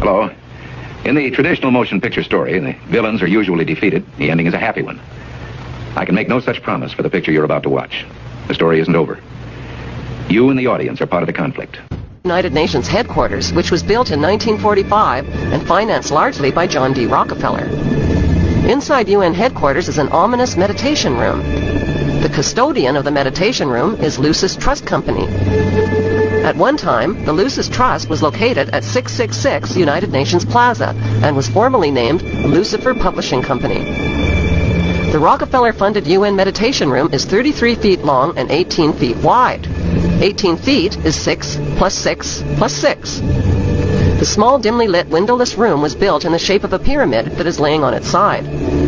Hello. In the traditional motion picture story, the villains are usually defeated. The ending is a happy one. I can make no such promise for the picture you're about to watch. The story isn't over. You and the audience are part of the conflict. United Nations headquarters, which was built in 1945 and financed largely by John D. Rockefeller. Inside UN headquarters is an ominous meditation room. The custodian of the meditation room is Lucis Trust Company. At one time, the Lucis Trust was located at 666 United Nations Plaza and was formerly named Lucifer Publishing Company. The Rockefeller-funded UN meditation room is 33 feet long and 18 feet wide. 18 feet is 6 plus 6 plus 6. The small, dimly lit, windowless room was built in the shape of a pyramid that is laying on its side.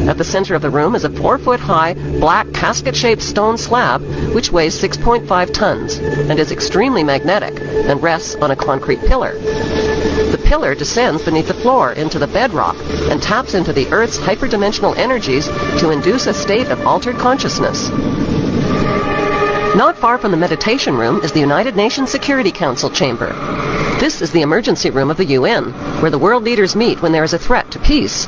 At the center of the room is a 4-foot-high, black, casket-shaped stone slab which weighs 6.5 tons and is extremely magnetic and rests on a concrete pillar. The pillar descends beneath the floor into the bedrock and taps into the Earth's hyperdimensional energies to induce a state of altered consciousness. Not far from the meditation room is the United Nations Security Council chamber. This is the emergency room of the UN, where the world leaders meet when there is a threat to peace.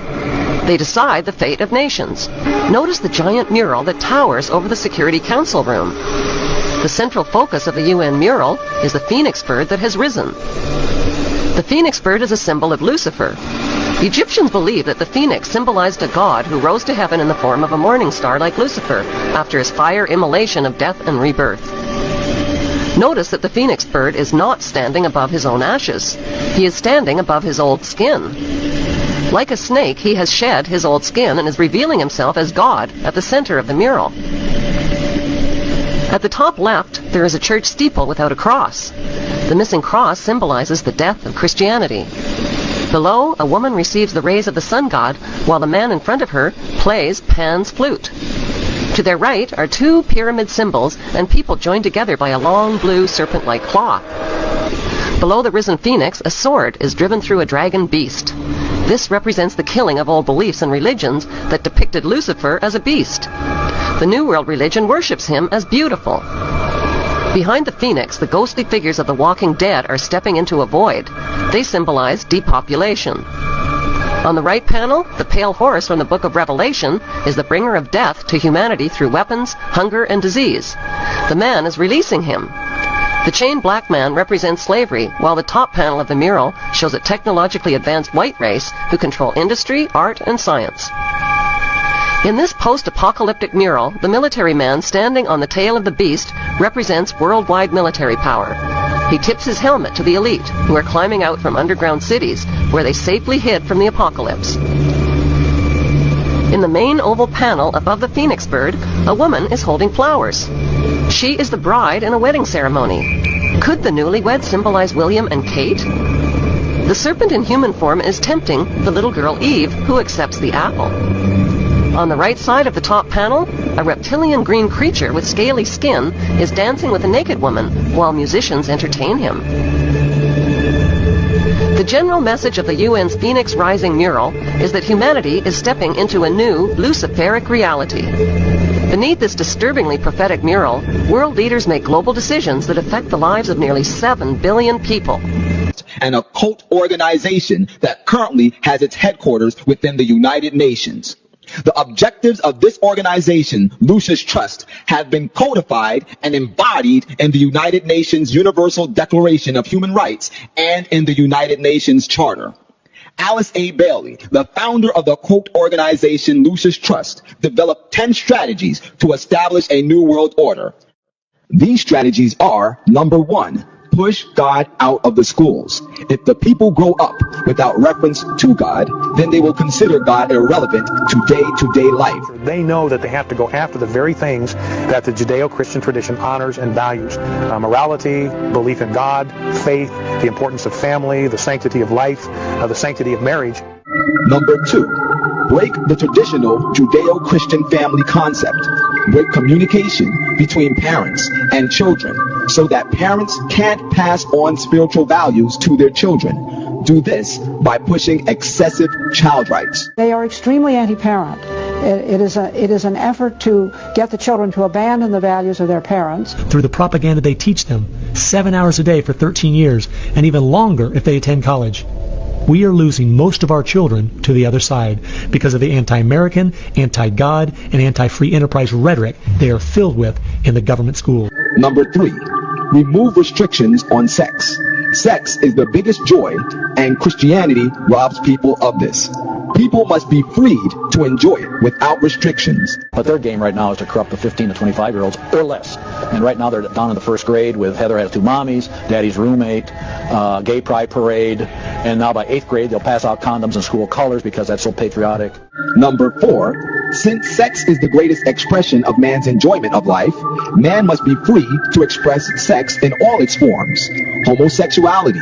They decide the fate of nations. Notice the giant mural that towers over the Security Council room. The central focus of the UN mural is the phoenix bird that has risen. The phoenix bird is a symbol of Lucifer. The Egyptians believed that the phoenix symbolized a god who rose to heaven in the form of a morning star like Lucifer after his fire immolation of death and rebirth. Notice that the phoenix bird is not standing above his own ashes. He is standing above his old skin. Like a snake, he has shed his old skin and is revealing himself as God at the center of the mural. At the top left, there is a church steeple without a cross. The missing cross symbolizes the death of Christianity. Below, a woman receives the rays of the sun god, while the man in front of her plays Pan's flute. To their right are two pyramid symbols and people joined together by a long blue serpent-like claw. Below the risen phoenix, a sword is driven through a dragon beast. This represents the killing of old beliefs and religions that depicted Lucifer as a beast. The New World religion worships him as beautiful. Behind the phoenix, the ghostly figures of the walking dead are stepping into a void. They symbolize depopulation. On the right panel, the pale horse from the book of Revelation is the bringer of death to humanity through weapons, hunger, and disease. The man is releasing him. The chained black man represents slavery, while the top panel of the mural shows a technologically advanced white race who control industry, art, and science. In this post-apocalyptic mural, the military man standing on the tail of the beast represents worldwide military power. He tips his helmet to the elite, who are climbing out from underground cities, where they safely hid from the apocalypse. In the main oval panel above the phoenix bird, a woman is holding flowers. She is the bride in a wedding ceremony. Could the newlyweds symbolize William and Kate? The serpent in human form is tempting the little girl Eve, who accepts the apple. On the right side of the top panel, a reptilian green creature with scaly skin is dancing with a naked woman while musicians entertain him. The general message of the UN's Phoenix Rising mural is that humanity is stepping into a new Luciferic reality. Beneath this disturbingly prophetic mural, world leaders make global decisions that affect the lives of nearly 7 billion people. An occult organization that currently has its headquarters within the United Nations. The objectives of this organization, Lucis Trust, have been codified and embodied in the United Nations Universal Declaration of Human Rights and in the United Nations Charter. Alice A. Bailey, the founder of the occult organization Lucis Trust, developed 10 strategies to establish a new world order. These strategies are, number 1, push God out of the schools. If the people grow up without reference to God, then they will consider God irrelevant to day-to-day life. They know that they have to go after the very things that the Judeo-Christian tradition honors and values. Morality, belief in God, faith, the importance of family, the sanctity of life, the sanctity of marriage. Number 2, break the traditional Judeo-Christian family concept. Break communication between parents and children so that parents can't pass on spiritual values to their children. Do this by pushing excessive child rights. They are extremely anti-parent. It is an effort to get the children to abandon the values of their parents. Through the propaganda they teach them, 7 hours a day for 13 years, and even longer if they attend college. we are losing most of our children to the other side because of the anti-American, anti-God, and anti-free enterprise rhetoric they are filled with in the government schools. Number 3, remove restrictions on sex. Sex is the biggest joy, and Christianity robs people of this. People must be freed to enjoy it without restrictions. But their game right now is to corrupt the 15 to 25-year-olds or less. And right now they're down in the first grade with Heather had 2 mommies, Daddy's roommate, gay pride parade, and now by 8th grade they'll pass out condoms in school colors because that's so patriotic. Number 4, since sex is the greatest expression of man's enjoyment of life, man must be free to express sex in all its forms. Homosexuality,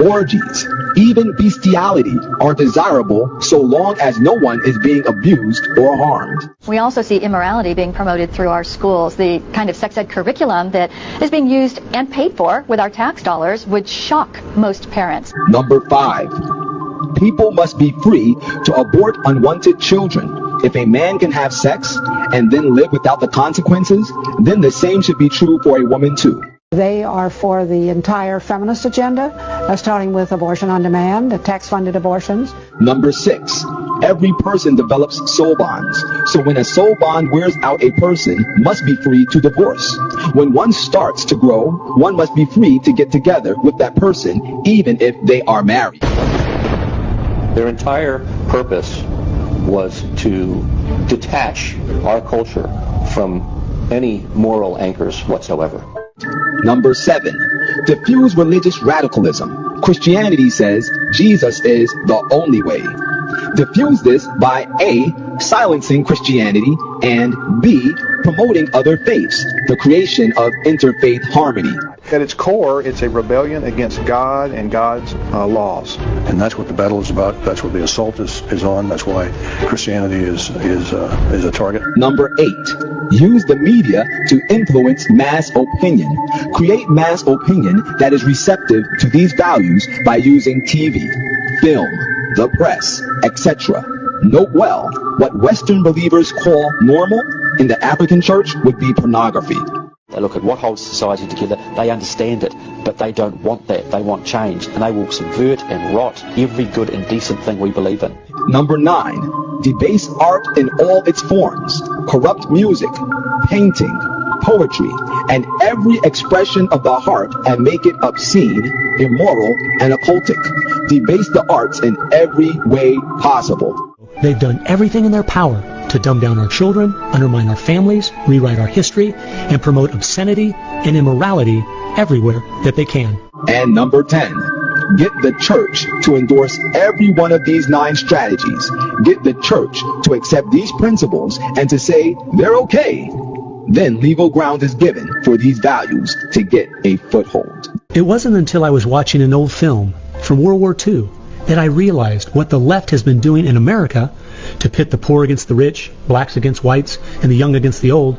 orgies, even bestiality are desirable so long as no one is being abused or harmed. We also see immorality being promoted through our schools. The kind of sex ed curriculum that is being used and paid for with our tax dollars would shock most parents. Number 5, people must be free to abort unwanted children. If a man can have sex and then live without the consequences, then the same should be true for a woman too. They are for the entire feminist agenda, starting with abortion on demand, tax-funded abortions. Number 6, every person develops soul bonds. So when a soul bond wears out, a person must be free to divorce. When one starts to grow, one must be free to get together with that person, even if they are married. Their entire purpose was to detach our culture from any moral anchors whatsoever. Number 7, diffuse religious radicalism. Christianity says Jesus is the only way. Diffuse this by A, silencing Christianity, and B, promoting other faiths, the creation of interfaith harmony. At its core, it's a rebellion against God and God's laws. And that's what the battle is about. That's what the assault is on. That's why Christianity is a target. Number 8, use the media to influence mass opinion. Create mass opinion that is receptive to these values by using TV, film, the press, etc. Note well, what Western believers call normal in the African church would be pornography. They look at what holds society together, they understand it, but they don't want that. They want change, and they will subvert and rot every good and decent thing we believe in. Number 9, debase art in all its forms. Corrupt music, painting, poetry, and every expression of the heart, and make it obscene, immoral, and occultic. Debase the arts in every way possible. They've done everything in their power to dumb down our children, undermine our families, rewrite our history, and promote obscenity and immorality everywhere that they can. And number 10, get the church to endorse every one of these 9 strategies. Get the church to accept these principles and to say they're okay. Then legal ground is given for these values to get a foothold. It wasn't until I was watching an old film from World War II that I realized what the left has been doing in America to pit the poor against the rich, blacks against whites, and the young against the old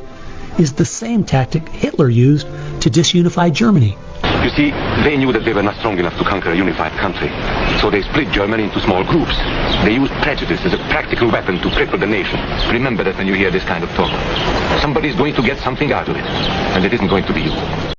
is the same tactic Hitler used to disunify Germany. You see, they knew that they were not strong enough to conquer a unified country. So they split Germany into small groups. They used prejudice as a practical weapon to cripple the nation. Remember that when you hear this kind of talk. Somebody's going to get something out of it, and it isn't going to be you.